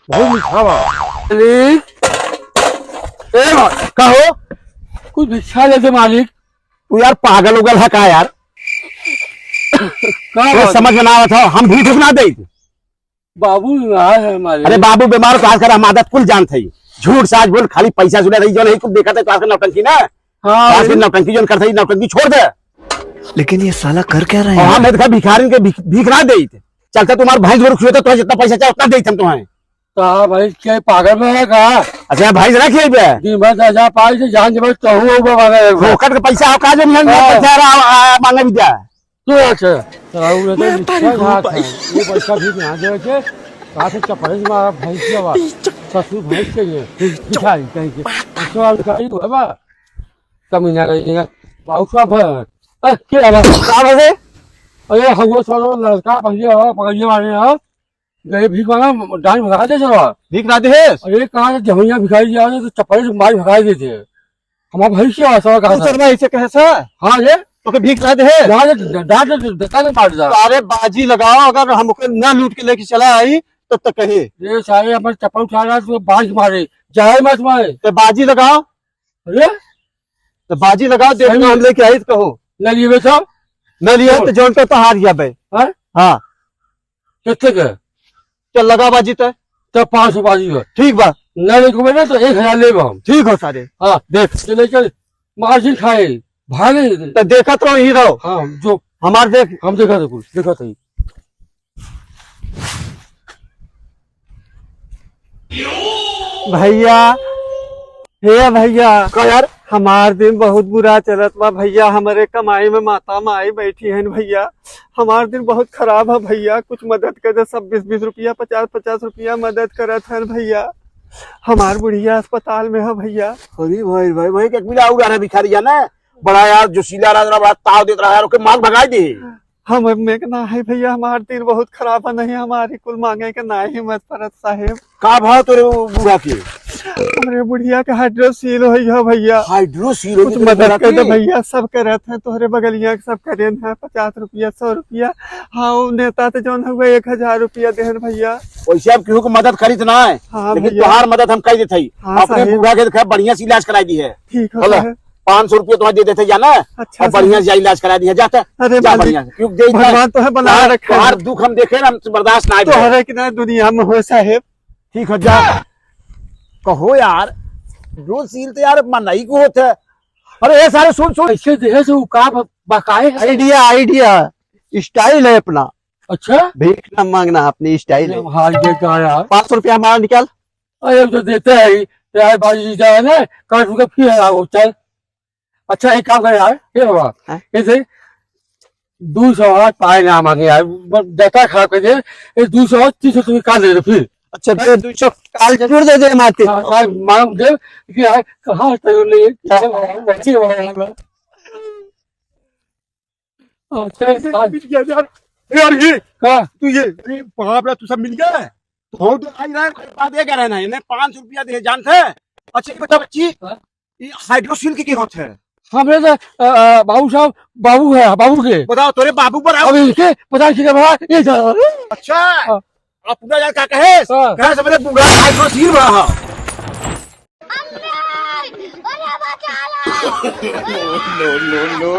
बहुत मीठा बा। मालिक कहो कुछ भिक्षा दे दे मालिक। तू यार पागल उगल है का यार? समझ में ना आवत हो, हम भूख ना दे। बाबू बीमार है मालिक। अरे बाबू बीमार तो आजकल हम आदत कुल जान थी। झूठ साज बोल, खाली पैसा जुड़ा रही जो नहीं कुछ देखा था तो आजकल नौटंकी ना। हाँ नौटंकी जो करते नौटंकी छोड़ दे। लेकिन ये साला कर क्या रहे हैं? हम देखा भिखारी के भीख ना दे। चलते तुम्हारे भैंस गोरु खुए तो जितना पैसा चाहे उतना दे हम तुम्हें। तो भाई क्या पागल में है का? अच्छा भैंस रखिए बे कीमत 1000 पाई से जान जब फोकट का पैसा हो का जो मांगे विद्या तो अच्छा ये पैसा भी यहाँ दे के कहा से चपड़े से मारा भैंस लवा ससुर भैंस के लिए भिखारी कहीं के सवाल भिखारी तो है बा कमीना कहीं बाबू साहब है क्या है अरे हम सालो लड़का पकड़िए वाले हैं गए भीख मांगा डांस भगा दे चलो भीख ना दे। अरे कहा से जमैया भिखारी जाओ तो चप्पल से मार भगा देते हमारा भैंस आशा कहा ऐसे कैसा? हाँ ये तो भीख ना दे। अरे बाजी लगाओ, अगर हमको न लूट के लेके चला आई तब तक कहे ये सारे हमारे चप्पल उठा रहा तो बाज मारे जाए मत मारे तो बाजी लगाओ। अरे तो बाजी लगाओ, देखो हम लेके आई तो कहो न लिए सब न लिया तो जोन तो हार गया भाई। हाँ कितने के चल लगा बाजी तो 500 बाजी है ठीक बा। न देखो ना तो 1000 ले हम ठीक हो सारे। हाँ देख चले चल मार्जिन खाए भागे तो देखा तो ही रहो। हाँ जो हमारे देख हम देखा था कुछ देखा था भैया। हे भैया का यार हमार दिन बहुत बुरा चलत बा भैया। हमारे कमाई में माता माई बैठी है भैया। हमार दिन बहुत खराब है भैया, कुछ मदद कर दे। सब 20-20 रुपया 50-50 रुपया मदद करत है भैया। हमार बुढ़िया अस्पताल में है भैया। अरे भाई भाई भाई एक मिला उड़ा रहा भिखारी जाना बड़ा यार जो सीला रहा बड़ा ताव देता रहा यार ओके मांग भगा दे। हम में ना है भैया, हमार दिन बहुत खराब है। नहीं हमारी कुल मांगे के ना हिम्मत परत साहेब। का भाव तोरे बूढ़ा के? हमारे बुढ़िया के हाइड्रोसील हो भैया। हाइड्रोसील कुछ मदद कर दे भैया। सब करत है तोहरे बगलिया सब करे है 50 रुपया 100 रुपया। हाँ नेता तो जौन हुआ 1000 रुपया देहन भैया। वैसे अब केहू को मदद करी तो ना है। हाँ, लेकिन तुम्हार मदद हम कर देते। हाँ, अपने बूढ़ा के बढ़िया से इलाज कराई दी है। ठीक है 500 रुपया तुम्हें दे देते जाना। अच्छा बढ़िया से इलाज करा दिया जाता। अरे भगवान तो है बना रखा है। दुख हम देखे ना बर्दाश्त ना तो हर कि दुनिया में हो साहेब। ठीक है जा कहो यार रोज सील तो यार मनाई को होता है। अरे ये सारे सुन सुन ऐसे देहे से का बकाए आइडिया स्टाइल है अपना। अच्छा भीख न मांगना अपनी स्टाइल है। हाँ ये कहा यार 500 रुपया हमारा निकाल। अरे तो देते है बाजी जाए ना काट रुपये फिर चल। अच्छा एक काम करे यार ये बाबा ऐसे 200 पाए ना मांगे यार डाटा खराब कर दे 200 300 तुम्हें काट दे फिर। अच्छा 200 काल जरूर दे दे माते मांग दे कि यार कहाँ तैयार नहीं यार ये तू ये बाप रे तू सब मिल गया तो आई रहा है बात ये कह रहे ना 500 रुपया दे जानते। अच्छा बता बच्ची ये हाइड्रोसील की होता है? हमरे तो बाबू साहब बाबू है बाबू के बताओ तोरे बाबू पर अब इसके 50 की भाड़ा ये अच्छा आप पूरा यार क्या कहे समझे पूरा हाइड्रोसील रहा। no.